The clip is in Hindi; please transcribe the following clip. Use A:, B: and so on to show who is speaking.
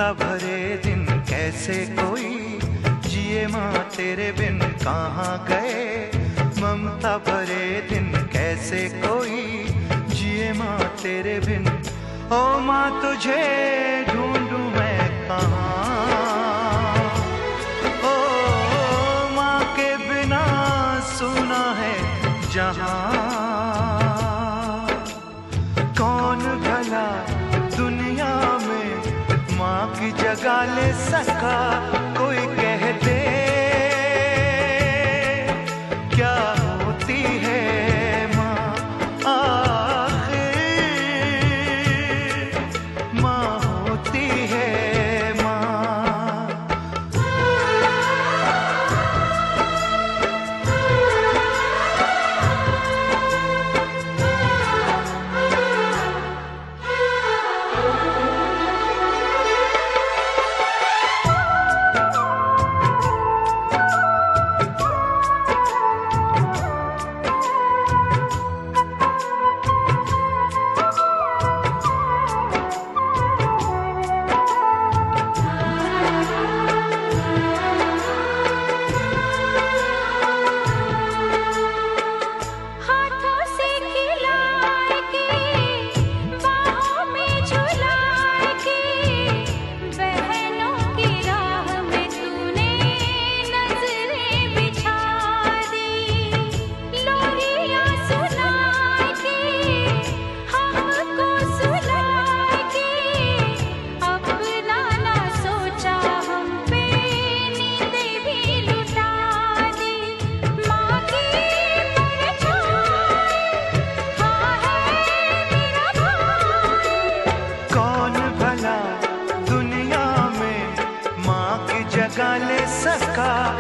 A: ममता भरे दिन कैसे कोई जिए माँ तेरे बिन कहाँ गए। ममता भरे दिन कैसे कोई जिए माँ तेरे बिन। ओ माँ तुझे ढूंढूं मैं कहाँ। ओ माँ के बिना सुना है जहाँ। कौन भला दुनिया में माँ की जगह ले सका। कोई कह दे क्या होती है माँ आखिर। माँ होती है माँ। दुनिया में माँ की जगह ले सका।